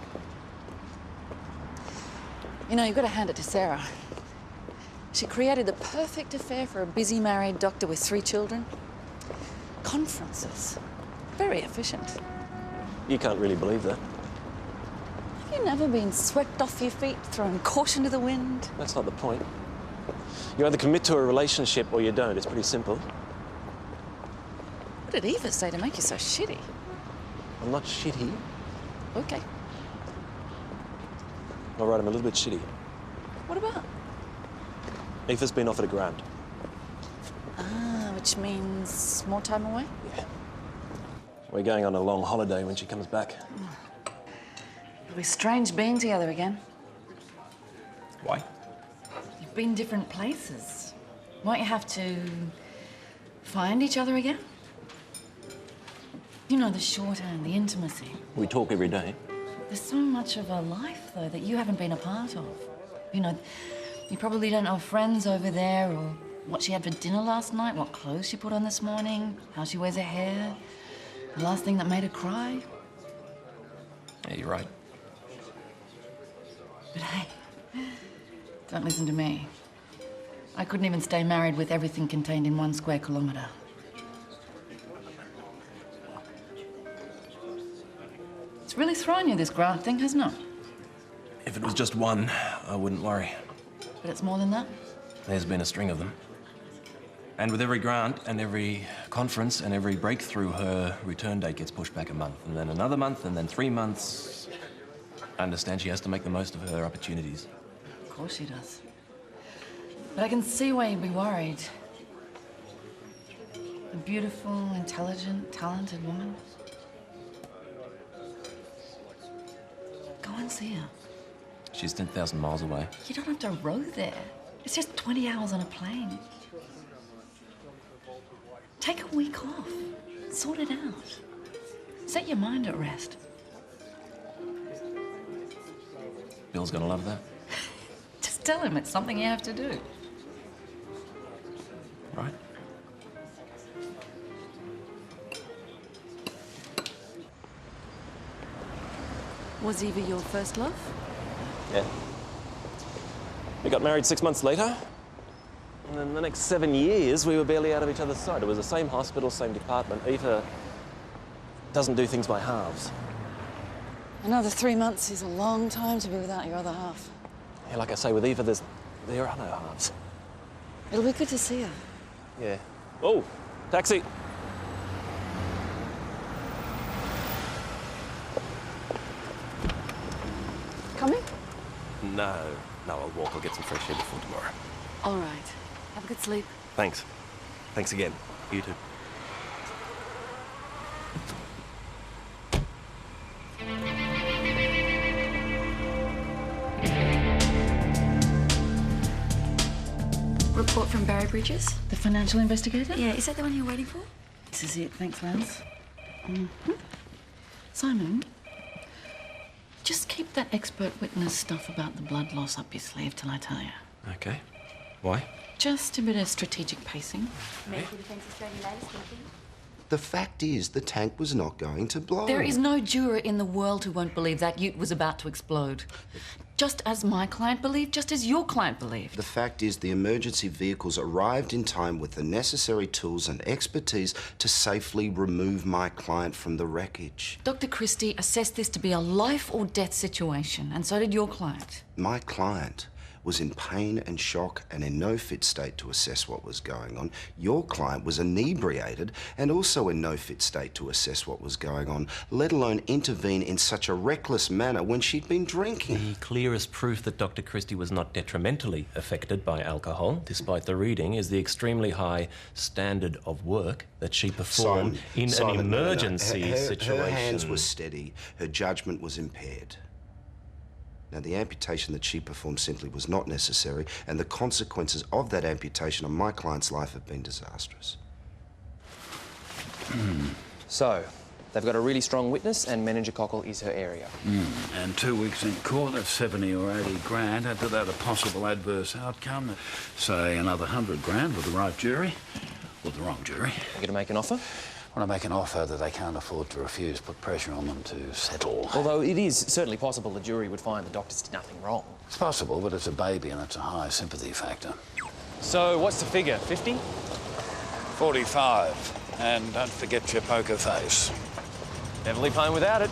Speaker 1: You know, you've got to hand it to Sarah. She created the perfect affair for a busy married doctor with 3 children. Conferences. Very efficient.
Speaker 2: You can't really believe that.
Speaker 1: Have you never been swept off your feet, thrown caution to the wind?
Speaker 2: That's not the point. You either commit to a relationship or you don't. It's pretty simple.
Speaker 1: What did Eva say to make you so shitty?
Speaker 2: I'm not shitty.
Speaker 1: Okay.
Speaker 2: All right, I'm a little bit shitty.
Speaker 1: What about?
Speaker 2: Eva's been offered a grant.
Speaker 1: Ah, which means more time away?
Speaker 2: Yeah. We're going on a long holiday when she comes back.
Speaker 1: It'll be strange being together again.
Speaker 2: Why?
Speaker 1: You've been different places. Won't you have to find each other again? You know, the shorthand, the intimacy.
Speaker 2: We talk every day.
Speaker 1: There's so much of her life, though, that you haven't been a part of. You know, you probably don't know friends over there or what she had for dinner last night, what clothes she put on this morning, how she wears her hair, the last thing that made her cry.
Speaker 2: Yeah, you're right.
Speaker 1: But hey, don't listen to me. I couldn't even stay married with everything contained in 1 square kilometre. It's really thrown you, this grant thing, hasn't it?
Speaker 2: If it was just one, I wouldn't worry.
Speaker 1: But it's more than that.
Speaker 2: There's been a string of them. And with every grant and every conference and every breakthrough, her return date gets pushed back a month, and then another month, and then 3 months. I understand she has to make the most of her opportunities.
Speaker 1: Of course she does. But I can see why you'd be worried. A beautiful, intelligent, talented woman. Go and see her.
Speaker 2: She's 10,000 miles away.
Speaker 1: You don't have to row there. It's just 20 hours on a plane. Take a week off. Sort it out. Set your mind at rest.
Speaker 2: Bill's gonna love that.
Speaker 1: Just tell him it's something you have to do.
Speaker 2: Right?
Speaker 1: Was Eva your first love?
Speaker 2: Yeah. We got married 6 months later. And then the next 7 years, we were barely out of each other's sight. It was the same hospital, same department. Eva doesn't do things by halves.
Speaker 1: Another 3 months is a long time to be without your other half.
Speaker 2: Yeah, like I say, with Eva, there are no halves.
Speaker 1: It'll be good to see her.
Speaker 2: Yeah. Oh, taxi.
Speaker 1: Coming?
Speaker 2: No, I'll walk. I'll get some fresh air before tomorrow.
Speaker 1: All right. Have a good sleep.
Speaker 2: Thanks. Thanks again. You too.
Speaker 1: Report from Barry Bridges, the financial investigator?
Speaker 12: Yeah, is that the one you're waiting for?
Speaker 1: This is it. Thanks, Lance. Simon, just keep that expert witness stuff about the blood loss up your sleeve till I tell you.
Speaker 2: Okay. Why?
Speaker 1: Just a bit of strategic pacing.
Speaker 12: Medical Defence Australia latest thinking.
Speaker 4: The fact is, the tank was not going to blow.
Speaker 1: There is no juror in the world who won't believe that ute was about to explode. Just as my client believed, just as your client believed.
Speaker 4: The fact is, the emergency vehicles arrived in time with the necessary tools and expertise to safely remove my client from the wreckage.
Speaker 1: Dr. Christie assessed this to be a life or death situation, and so did your client.
Speaker 4: My client was in pain and shock and in no fit state to assess what was going on. Your client was inebriated and also in no fit state to assess what was going on, let alone intervene in such a reckless manner when she'd been drinking.
Speaker 2: The clearest proof that Dr. Christie was not detrimentally affected by alcohol, despite the reading, is the extremely high standard of work that she performed in an emergency situation.
Speaker 4: Her hands were steady, her judgment was impaired. Now, the amputation that she performed simply was not necessary, and the consequences of that amputation on my client's life have been disastrous.
Speaker 10: So, they've got a really strong witness and meningococcal is her area.
Speaker 6: And 2 weeks in court, that's 70 or 80 grand. Add to that a possible adverse outcome, say another 100 grand with the right jury, or the wrong jury.
Speaker 10: You going to make an offer?
Speaker 6: I want to make an offer that they can't afford to refuse, put pressure on them to settle.
Speaker 10: Although it is certainly possible the jury would find the doctors did nothing wrong.
Speaker 6: It's possible, but it's a baby and it's a high sympathy factor.
Speaker 10: So, what's the figure? 50?
Speaker 6: 45. And don't forget your poker face.
Speaker 10: Definitely fine without it.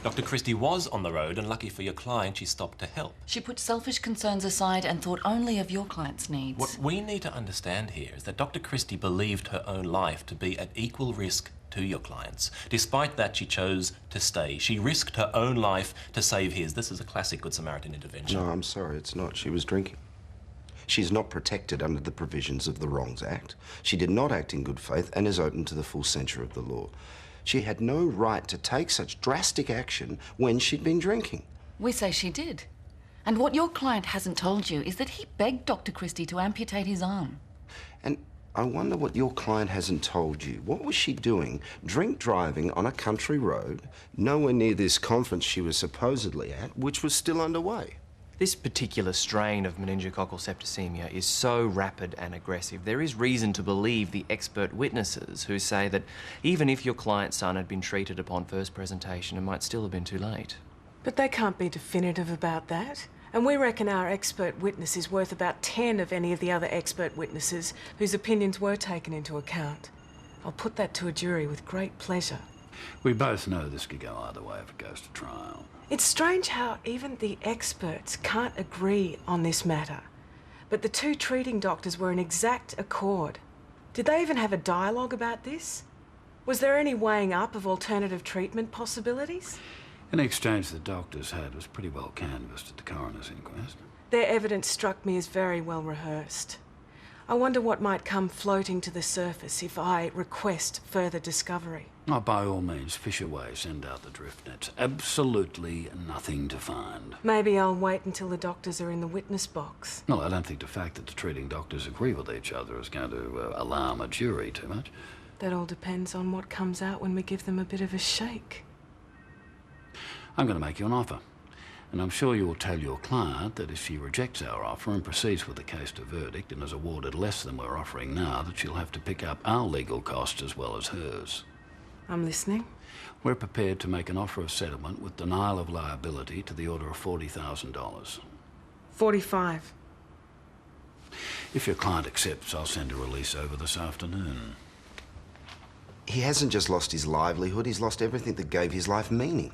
Speaker 2: Dr. Christie was on the road, and lucky for your client, she stopped to help.
Speaker 1: She put selfish concerns aside and thought only of your client's needs.
Speaker 2: What we need to understand here is that Dr. Christie believed her own life to be at equal risk to your client's. Despite that, she chose to stay. She risked her own life to save his. This is a classic Good Samaritan intervention.
Speaker 4: No, I'm sorry, it's not. She was drinking. She's not protected under the provisions of the Wrongs Act. She did not act in good faith and is open to the full censure of the law. She had no right to take such drastic action when she'd been drinking.
Speaker 1: We say she did. And what your client hasn't told you is that he begged Dr. Christie to amputate his arm.
Speaker 4: And I wonder what your client hasn't told you. What was she doing, drink driving on a country road, nowhere near this conference she was supposedly at, which was still underway?
Speaker 10: This particular strain of meningococcal septicemia is so rapid and aggressive. There is reason to believe the expert witnesses who say that even if your client's son had been treated upon first presentation, it might still have been too late.
Speaker 5: But they can't be definitive about that. And we reckon our expert witness is worth about 10 of any of the other expert witnesses whose opinions were taken into account. I'll put that to a jury with great pleasure.
Speaker 6: We both know this could go either way if it goes to trial.
Speaker 5: It's strange how even the experts can't agree on this matter. But the two treating doctors were in exact accord. Did they even have a dialogue about this? Was there any weighing up of alternative treatment possibilities?
Speaker 6: An exchange the doctors had was pretty well canvassed at the coroner's inquest.
Speaker 5: Their evidence struck me as very well rehearsed. I wonder what might come floating to the surface if I request further discovery.
Speaker 6: Oh, by all means, fish away, send out the drift nets. Absolutely nothing to find.
Speaker 5: Maybe I'll wait until the doctors are in the witness box.
Speaker 6: Well, I don't think the fact that the treating doctors agree with each other is going to alarm a jury too much.
Speaker 5: That all depends on what comes out when we give them a bit of a shake.
Speaker 6: I'm going to make you an offer. And I'm sure you'll tell your client that if she rejects our offer and proceeds with the case to verdict and is awarded less than we're offering now, that she'll have to pick up our legal costs as well as hers.
Speaker 5: I'm listening.
Speaker 6: We're prepared to make an offer of settlement with denial of liability to the order of $40,000.
Speaker 5: 45.
Speaker 6: If your client accepts, I'll send a release over this afternoon.
Speaker 4: He hasn't just lost his livelihood, he's lost everything that gave his life meaning.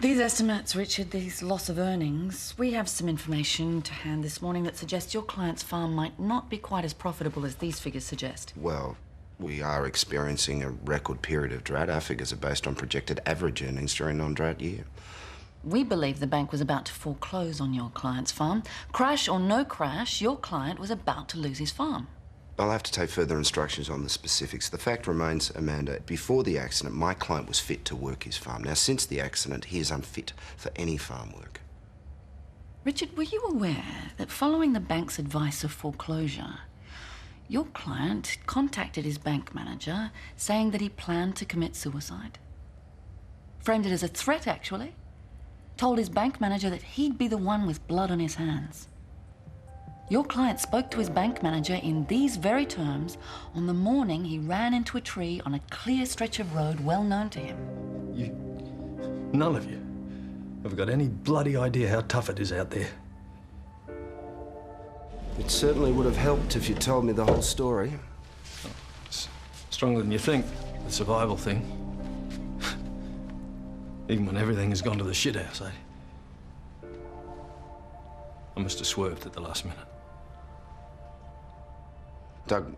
Speaker 1: These estimates, Richard, these loss of earnings, we have some information to hand this morning that suggests your client's farm might not be quite as profitable as these figures suggest.
Speaker 4: Well, we are experiencing a record period of drought. Our figures are based on projected average earnings during a non-drought year.
Speaker 1: We believe the bank was about to foreclose on your client's farm. Crash or no crash, your client was about to lose his farm.
Speaker 4: I'll have to take further instructions on the specifics. The fact remains, Amanda, before the accident, my client was fit to work his farm. Now, since the accident, he is unfit for any farm work.
Speaker 1: Richard, were you aware that following the bank's advice of foreclosure, your client contacted his bank manager saying that he planned to commit suicide? Framed it as a threat, actually. Told his bank manager that he'd be the one with blood on his hands. Your client spoke to his bank manager in these very terms on the morning he ran into a tree on a clear stretch of road well known to him.
Speaker 9: None of you have got any bloody idea how tough it is out there.
Speaker 4: It certainly would have helped if you told me the whole story.
Speaker 9: It's stronger than you think, the survival thing. Even when everything has gone to the shithouse, eh? I must have swerved at the last minute.
Speaker 4: Doug,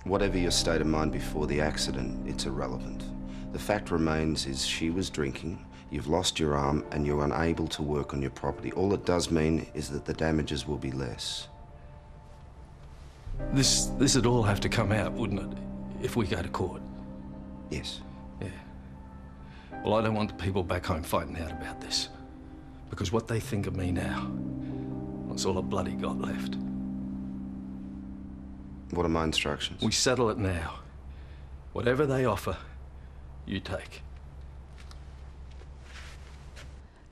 Speaker 4: whatever your state of mind before the accident, it's irrelevant. The fact remains is she was drinking, you've lost your arm, and you're unable to work on your property. All it does mean is that the damages will be less.
Speaker 9: This'd all have to come out, wouldn't it, if we go to court?
Speaker 4: Yes.
Speaker 9: Yeah. Well, I don't want the people back home fighting out about this. Because what they think of me now, that's all I've bloody got left.
Speaker 4: What are my instructions?
Speaker 9: We settle it now. Whatever they offer, you take.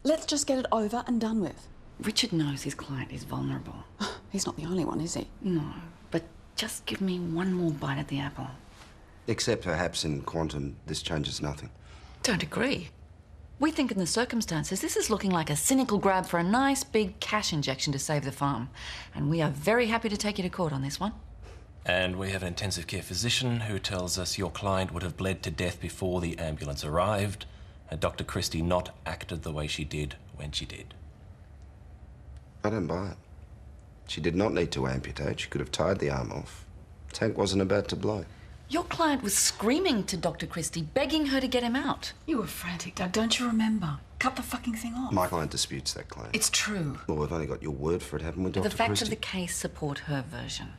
Speaker 8: Let's just get it over and done with.
Speaker 1: Richard knows his client is vulnerable.
Speaker 8: He's not the only one, is he?
Speaker 1: No, but just give me one more bite at the apple.
Speaker 4: Except perhaps in quantum, this changes nothing.
Speaker 1: Don't agree. We think in the circumstances, this is looking like a cynical grab for a nice big cash injection to save the farm. And we are very happy to take you to court on this one.
Speaker 2: And we have an intensive care physician who tells us your client would have bled to death before the ambulance arrived, had Dr. Christie not acted the way she did when she did.
Speaker 4: I don't buy it. She did not need to amputate. She could have tied the arm off. Tank wasn't about to blow.
Speaker 1: Your client was screaming to Dr. Christie, begging her to get him out.
Speaker 8: You were frantic, Doug. Don't you remember? Cut the fucking thing off.
Speaker 4: My client disputes that claim.
Speaker 8: It's true.
Speaker 4: Well, we've only got your word for it, haven't we, Dr.
Speaker 1: The facts
Speaker 4: Christie?
Speaker 1: of the case support her version.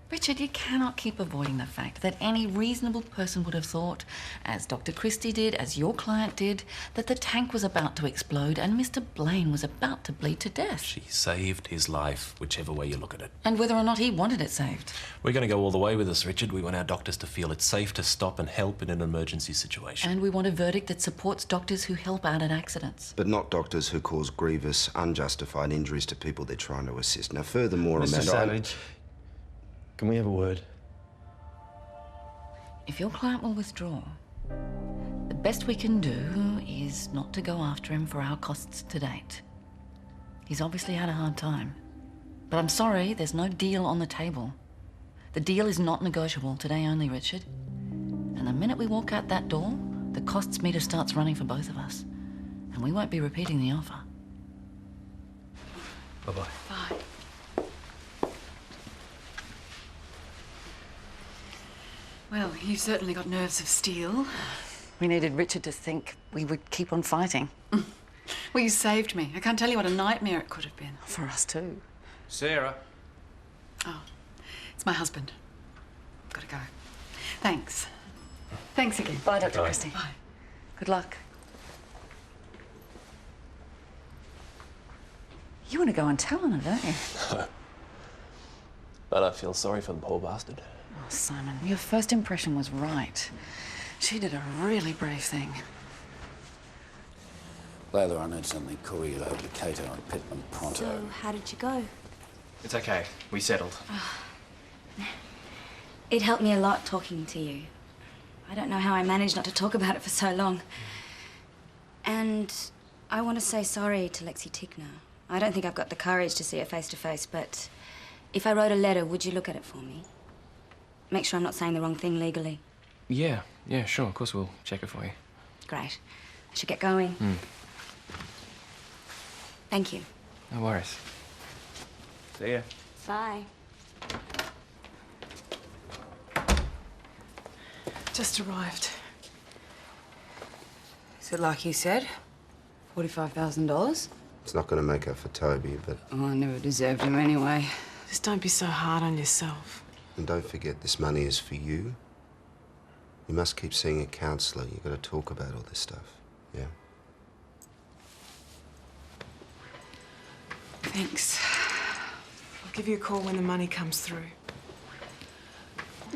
Speaker 1: Richard, you cannot keep avoiding the fact that any reasonable person would have thought, as Dr. Christie did, as your client did, that the tank was about to explode and Mr. Blaine was about to bleed to death.
Speaker 2: She saved his life, whichever way you look at it.
Speaker 1: And whether or not he wanted it saved.
Speaker 2: We're going to go all the way with this, Richard. We want our doctors to feel it's safe to stop and help in an emergency situation.
Speaker 1: And we want a verdict that supports doctors who help out at accidents.
Speaker 4: But not doctors who cause grievous, unjustified injuries to people they're trying to assist. Now, furthermore,
Speaker 9: Mr.
Speaker 4: Amanda,
Speaker 9: Savage, can we have a word?
Speaker 1: If your client will withdraw, the best we can do is not to go after him for our costs to date. He's obviously had a hard time. But I'm sorry, there's no deal on the table. The deal is not negotiable, today only, Richard. And the minute we walk out that door, the costs meter starts running for both of us. And we won't be repeating the offer.
Speaker 9: Bye-bye.
Speaker 8: Bye. Well, you've certainly got nerves of steel.
Speaker 1: We needed Richard to think we would keep on fighting.
Speaker 8: Well, you saved me. I can't tell you what a nightmare it could have been.
Speaker 1: For us too.
Speaker 15: Sarah.
Speaker 8: Oh, it's my husband. Gotta go. Thanks. Thanks again.
Speaker 1: Bye, Dr. Christie.
Speaker 8: Bye.
Speaker 1: Good luck. You want to go and tell on her, don't you?
Speaker 2: No. But I feel sorry for the poor bastard.
Speaker 1: Oh, Simon, your first impression was right. She did a really brave thing.
Speaker 15: Lather, I need something couriered over to Cato and Pittman pronto.
Speaker 17: So, how did you go?
Speaker 10: It's okay. We settled.
Speaker 12: It helped me a lot talking to you. I don't know how I managed not to talk about it for so long. And I want to say sorry to Lexi Tickner. I don't think I've got the courage to see her face to face, but if I wrote a letter, would you look at it for me? Make sure I'm not saying the wrong thing legally.
Speaker 10: Yeah, sure. Of course we'll check it for you.
Speaker 12: Great. I should get going. Thank you.
Speaker 10: No worries. See ya.
Speaker 12: Bye.
Speaker 5: Just arrived. Is it like you said? $45,000?
Speaker 4: It's not going to make up for Toby, but...
Speaker 5: Oh, I never deserved him anyway. Just don't be so hard on yourself.
Speaker 4: And don't forget, this money is for you. You must keep seeing a counsellor. You've got to talk about all this stuff, yeah?
Speaker 5: Thanks. I'll give you a call when the money comes through.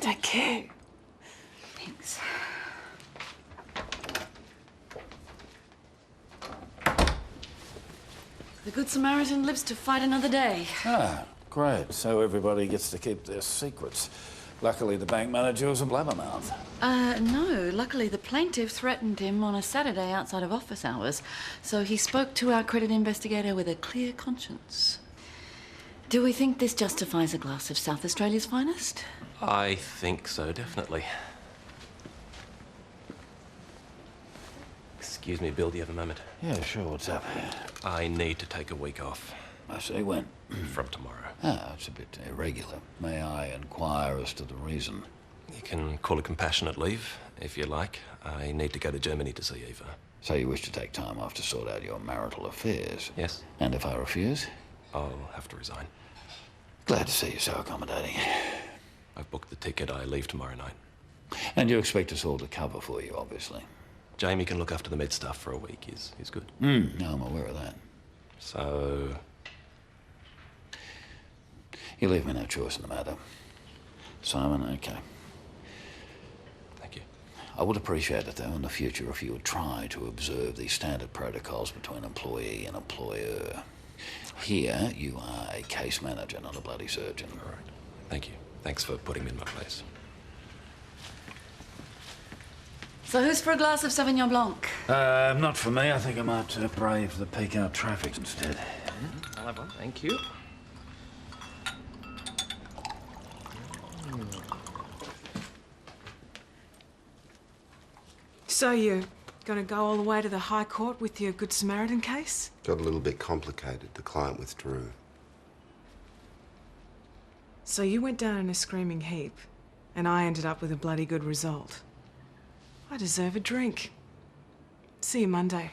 Speaker 5: Take care.
Speaker 1: Thanks. The Good Samaritan lives to fight another day.
Speaker 15: Ah, great. So everybody gets to keep their secrets. Luckily, the bank manager was a blabbermouth.
Speaker 1: No. Luckily, the plaintiff threatened him on a Saturday outside of office hours, so he spoke to our credit investigator with a clear conscience. Do we think this justifies a glass of South Australia's finest?
Speaker 2: I think so, definitely. Excuse me, Bill, do you have a moment?
Speaker 15: Yeah, sure. What's up?
Speaker 2: I need to take a week off.
Speaker 6: I see. When?
Speaker 2: From tomorrow.
Speaker 6: Ah, it's a bit irregular. May I inquire as to the reason?
Speaker 2: You can call it compassionate leave, if you like. I need to go to Germany to see Eva.
Speaker 6: So you wish to take time off to sort out your marital affairs?
Speaker 2: Yes.
Speaker 6: And if I refuse?
Speaker 2: I'll have to resign.
Speaker 6: Glad to see you so accommodating.
Speaker 2: I've booked the ticket. I leave tomorrow night.
Speaker 6: And you expect us all to cover for you, obviously.
Speaker 2: Jamie can look after the med stuff for a week. He's good.
Speaker 6: No, I'm aware of that.
Speaker 2: So...
Speaker 6: You leave me no choice in the matter. Simon, okay.
Speaker 2: Thank you.
Speaker 6: I would appreciate it, though, in the future if you would try to observe the standard protocols between employee and employer. Here, you are a case manager, not a bloody surgeon.
Speaker 2: All right. Thank you. Thanks for putting me in my place.
Speaker 1: So who's for a glass of Sauvignon Blanc?
Speaker 6: Not for me. I think I might brave the peak out traffic instead.
Speaker 10: I'll have one, thank you.
Speaker 5: So you're gonna go all the way to the High Court with your Good Samaritan case?
Speaker 4: Got a little bit complicated. The client withdrew.
Speaker 5: So you went down in a screaming heap, and I ended up with a bloody good result. I deserve a drink. See you Monday.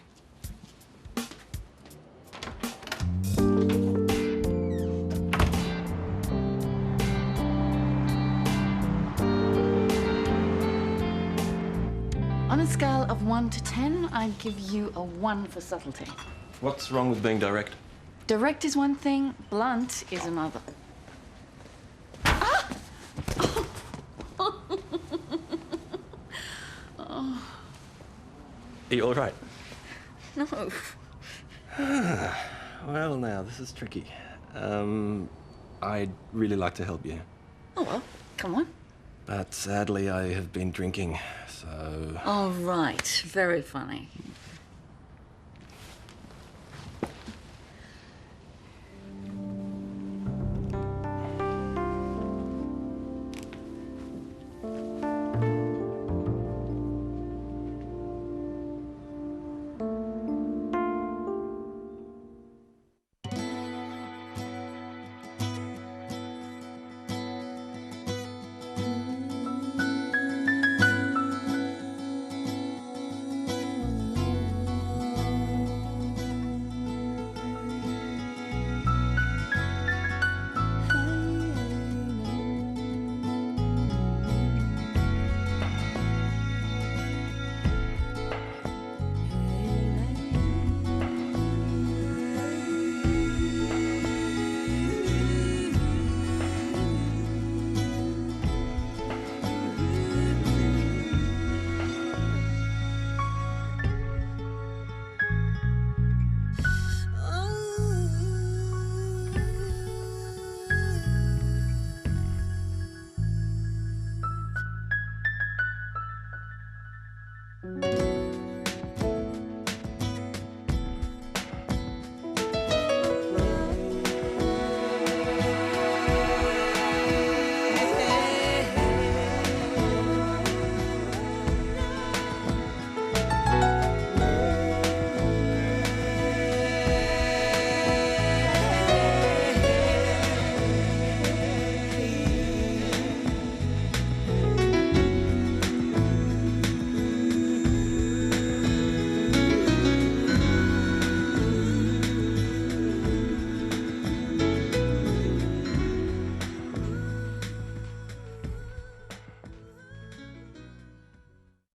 Speaker 1: On a scale of 1 to 10, I'd give you a 1 for subtlety.
Speaker 2: What's wrong with being direct?
Speaker 1: Direct is one thing, blunt is another. Ah! Oh.
Speaker 2: Are you all right?
Speaker 1: No.
Speaker 2: Well, now, this is tricky. I'd really like to help you.
Speaker 1: Oh, well, come on.
Speaker 2: But sadly, I have been drinking, so...
Speaker 1: Oh, right. Very funny.